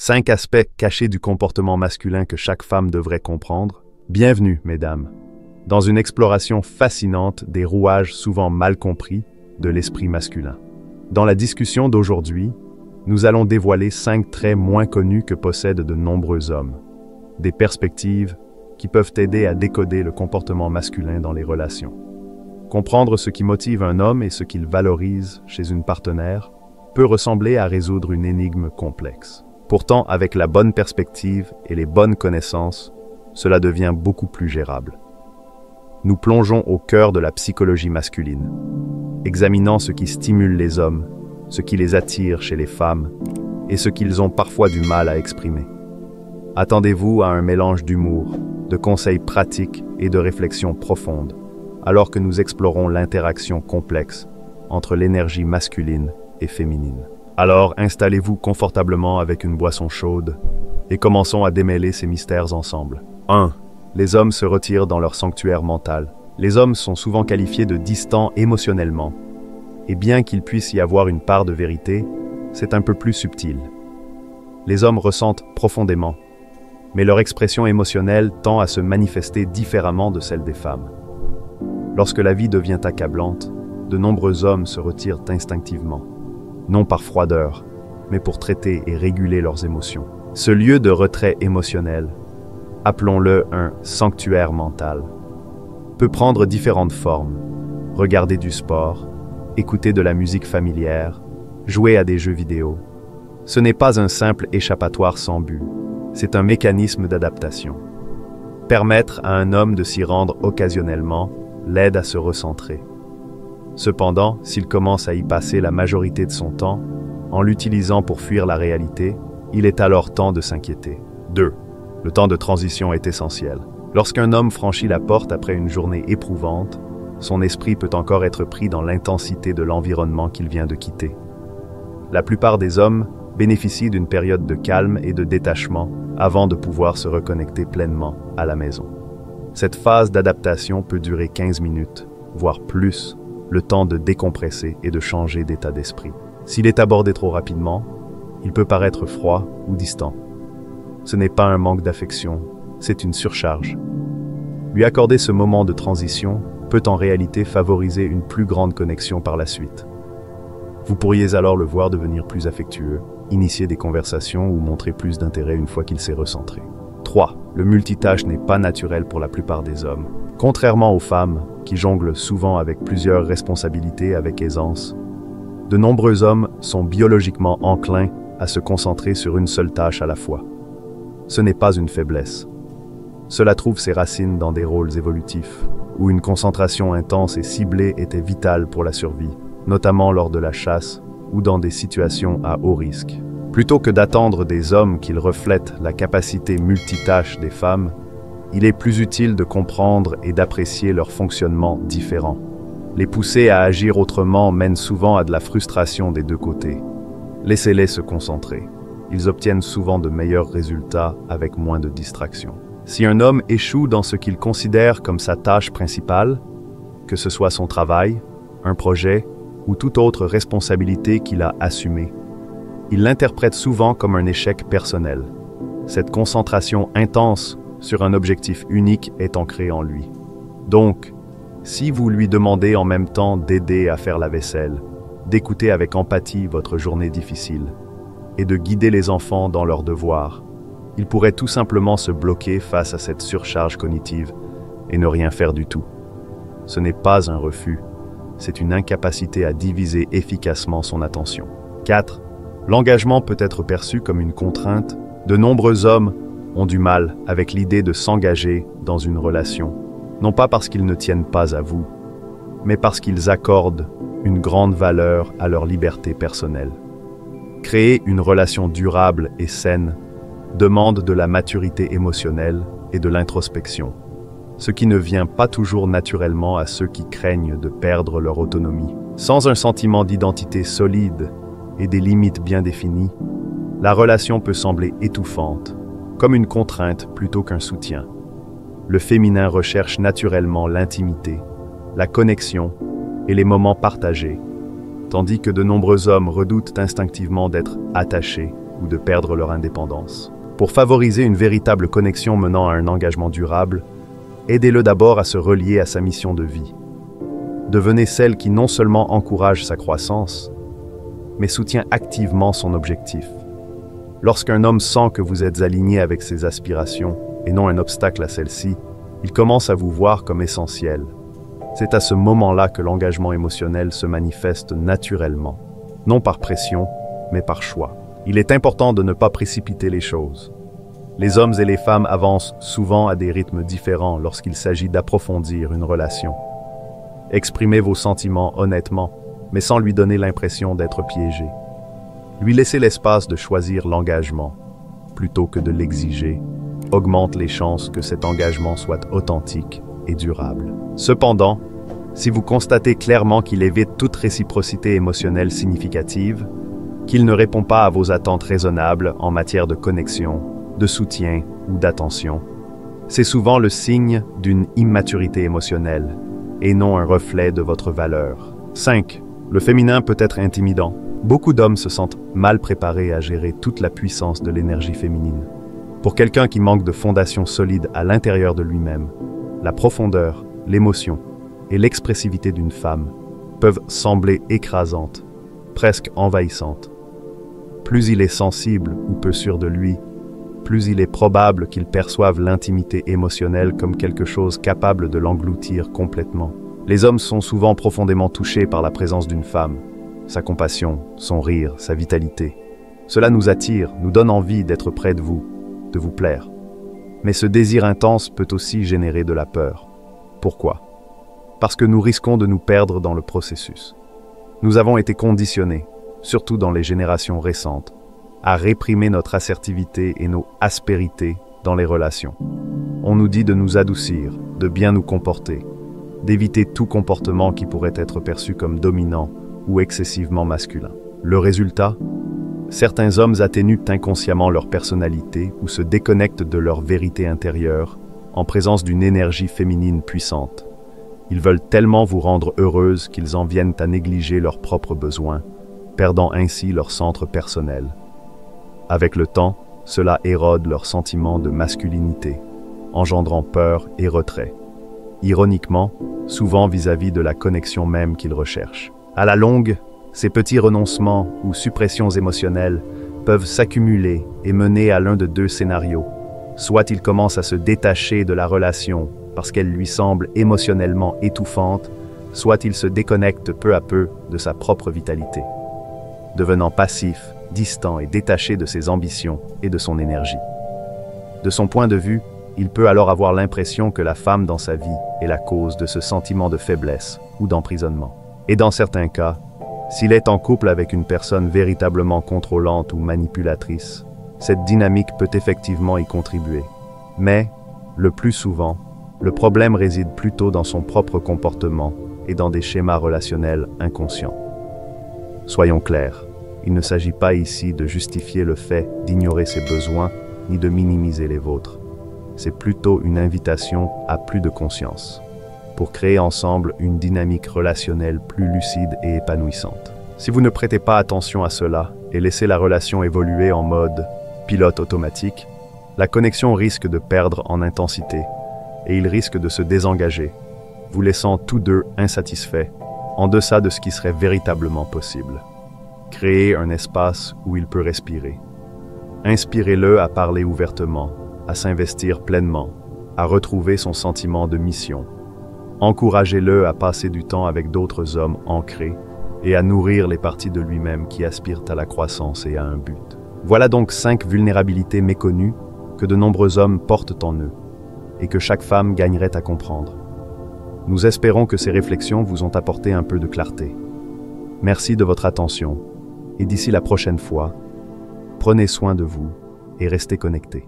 5 aspects cachés du comportement masculin que chaque femme devrait comprendre. Bienvenue, mesdames, dans une exploration fascinante des rouages souvent mal compris de l'esprit masculin. Dans la discussion d'aujourd'hui, nous allons dévoiler 5 traits moins connus que possèdent de nombreux hommes. Des perspectives qui peuvent aider à décoder le comportement masculin dans les relations. Comprendre ce qui motive un homme et ce qu'il valorise chez une partenaire peut ressembler à résoudre une énigme complexe. Pourtant, avec la bonne perspective et les bonnes connaissances, cela devient beaucoup plus gérable. Nous plongeons au cœur de la psychologie masculine, examinant ce qui stimule les hommes, ce qui les attire chez les femmes et ce qu'ils ont parfois du mal à exprimer. Attendez-vous à un mélange d'humour, de conseils pratiques et de réflexions profondes, alors que nous explorons l'interaction complexe entre l'énergie masculine et féminine. Alors installez-vous confortablement avec une boisson chaude et commençons à démêler ces mystères ensemble. 1. Les hommes se retirent dans leur sanctuaire mental. Les hommes sont souvent qualifiés de distants émotionnellement. Et bien qu'il puisse y avoir une part de vérité, c'est un peu plus subtil. Les hommes ressentent profondément, mais leur expression émotionnelle tend à se manifester différemment de celle des femmes. Lorsque la vie devient accablante, de nombreux hommes se retirent instinctivement, non par froideur, mais pour traiter et réguler leurs émotions. Ce lieu de retrait émotionnel, appelons-le un sanctuaire mental, peut prendre différentes formes. Regarder du sport, écouter de la musique familière, jouer à des jeux vidéo. Ce n'est pas un simple échappatoire sans but, c'est un mécanisme d'adaptation. Permettre à un homme de s'y rendre occasionnellement l'aide à se recentrer. Cependant, s'il commence à y passer la majorité de son temps, en l'utilisant pour fuir la réalité, il est alors temps de s'inquiéter. 2. Le temps de transition est essentiel. Lorsqu'un homme franchit la porte après une journée éprouvante, son esprit peut encore être pris dans l'intensité de l'environnement qu'il vient de quitter. La plupart des hommes bénéficient d'une période de calme et de détachement avant de pouvoir se reconnecter pleinement à la maison. Cette phase d'adaptation peut durer 15 minutes, voire plus, le temps de décompresser et de changer d'état d'esprit. S'il est abordé trop rapidement, il peut paraître froid ou distant. Ce n'est pas un manque d'affection, c'est une surcharge. Lui accorder ce moment de transition peut en réalité favoriser une plus grande connexion par la suite. Vous pourriez alors le voir devenir plus affectueux, initier des conversations ou montrer plus d'intérêt une fois qu'il s'est recentré. 3. Le multitâche n'est pas naturel pour la plupart des hommes. Contrairement aux femmes, qui jonglent souvent avec plusieurs responsabilités avec aisance, de nombreux hommes sont biologiquement enclins à se concentrer sur une seule tâche à la fois. Ce n'est pas une faiblesse. Cela trouve ses racines dans des rôles évolutifs, où une concentration intense et ciblée était vitale pour la survie, notamment lors de la chasse ou dans des situations à haut risque. Plutôt que d'attendre des hommes qu'ils reflètent la capacité multitâche des femmes, il est plus utile de comprendre et d'apprécier leur fonctionnement différent. Les pousser à agir autrement mène souvent à de la frustration des deux côtés. Laissez-les se concentrer. Ils obtiennent souvent de meilleurs résultats avec moins de distractions. Si un homme échoue dans ce qu'il considère comme sa tâche principale, que ce soit son travail, un projet ou toute autre responsabilité qu'il a assumée, il l'interprète souvent comme un échec personnel. Cette concentration intense sur un objectif unique est ancrée en lui. Donc, si vous lui demandez en même temps d'aider à faire la vaisselle, d'écouter avec empathie votre journée difficile et de guider les enfants dans leurs devoirs, il pourrait tout simplement se bloquer face à cette surcharge cognitive et ne rien faire du tout. Ce n'est pas un refus, c'est une incapacité à diviser efficacement son attention. 4. L'engagement peut être perçu comme une contrainte. De nombreux hommes ont du mal avec l'idée de s'engager dans une relation, non pas parce qu'ils ne tiennent pas à vous, mais parce qu'ils accordent une grande valeur à leur liberté personnelle. Créer une relation durable et saine demande de la maturité émotionnelle et de l'introspection, ce qui ne vient pas toujours naturellement à ceux qui craignent de perdre leur autonomie. Sans un sentiment d'identité solide et des limites bien définies, la relation peut sembler étouffante, comme une contrainte plutôt qu'un soutien. Le féminin recherche naturellement l'intimité, la connexion et les moments partagés, tandis que de nombreux hommes redoutent instinctivement d'être attachés ou ou de perdre leur indépendance. Pour favoriser une véritable connexion menant à un engagement durable, aidez-le d'abord à se relier à sa mission de vie. Devenez celle qui non seulement encourage sa croissance, mais soutient activement son objectif. Lorsqu'un homme sent que vous êtes aligné avec ses aspirations et non un obstacle à celles-ci, il commence à vous voir comme essentiel. C'est à ce moment-là que l'engagement émotionnel se manifeste naturellement, non par pression, mais par choix. Il est important de ne pas précipiter les choses. Les hommes et les femmes avancent souvent à des rythmes différents lorsqu'il s'agit d'approfondir une relation. Exprimez vos sentiments honnêtement, mais sans lui donner l'impression d'être piégé. Lui laisser l'espace de choisir l'engagement, plutôt que de l'exiger, augmente les chances que cet engagement soit authentique et durable. Cependant, si vous constatez clairement qu'il évite toute réciprocité émotionnelle significative, qu'il ne répond pas à vos attentes raisonnables en matière de connexion, de soutien ou d'attention, c'est souvent le signe d'une immaturité émotionnelle et non un reflet de votre valeur. 5. Le féminin peut être intimidant. Beaucoup d'hommes se sentent mal préparés à gérer toute la puissance de l'énergie féminine. Pour quelqu'un qui manque de fondation solide à l'intérieur de lui-même, la profondeur, l'émotion et l'expressivité d'une femme peuvent sembler écrasantes, presque envahissantes. Plus il est sensible ou peu sûr de lui, plus il est probable qu'il perçoive l'intimité émotionnelle comme quelque chose capable de l'engloutir complètement. Les hommes sont souvent profondément touchés par la présence d'une femme, sa compassion, son rire, sa vitalité. Cela nous attire, nous donne envie d'être près de vous plaire. Mais ce désir intense peut aussi générer de la peur. Pourquoi? Parce que nous risquons de nous perdre dans le processus. Nous avons été conditionnés, surtout dans les générations récentes, à réprimer notre assertivité et nos aspérités dans les relations. On nous dit de nous adoucir, de bien nous comporter, d'éviter tout comportement qui pourrait être perçu comme dominant ou excessivement masculin. Le résultat? Certains hommes atténuent inconsciemment leur personnalité ou se déconnectent de leur vérité intérieure en présence d'une énergie féminine puissante. Ils veulent tellement vous rendre heureuse qu'ils en viennent à négliger leurs propres besoins, perdant ainsi leur centre personnel. Avec le temps, cela érode leur sentiment de masculinité, engendrant peur et retrait. Ironiquement, souvent vis-à-vis de la connexion même qu'ils recherchent. À la longue, ces petits renoncements ou suppressions émotionnelles peuvent s'accumuler et mener à l'un de deux scénarios. Soit il commence à se détacher de la relation parce qu'elle lui semble émotionnellement étouffante, soit il se déconnecte peu à peu de sa propre vitalité, devenant passif, distant et détaché de ses ambitions et de son énergie. De son point de vue, il peut alors avoir l'impression que la femme dans sa vie est la cause de ce sentiment de faiblesse ou d'emprisonnement. Et dans certains cas, s'il est en couple avec une personne véritablement contrôlante ou manipulatrice, cette dynamique peut effectivement y contribuer. Mais, le plus souvent, le problème réside plutôt dans son propre comportement et dans des schémas relationnels inconscients. Soyons clairs, il ne s'agit pas ici de justifier le fait d'ignorer ses besoins ni de minimiser les vôtres. C'est plutôt une invitation à plus de conscience, pour créer ensemble une dynamique relationnelle plus lucide et épanouissante. Si vous ne prêtez pas attention à cela et laissez la relation évoluer en mode pilote automatique, la connexion risque de perdre en intensité et il risque de se désengager, vous laissant tous deux insatisfaits, en deçà de ce qui serait véritablement possible. Créez un espace où il peut respirer. Inspirez-le à parler ouvertement, à s'investir pleinement, à retrouver son sentiment de mission. Encouragez-le à passer du temps avec d'autres hommes ancrés et à nourrir les parties de lui-même qui aspirent à la croissance et à un but. Voilà donc 5 vulnérabilités méconnues que de nombreux hommes portent en eux et que chaque femme gagnerait à comprendre. Nous espérons que ces réflexions vous ont apporté un peu de clarté. Merci de votre attention et d'ici la prochaine fois, prenez soin de vous et restez connectés.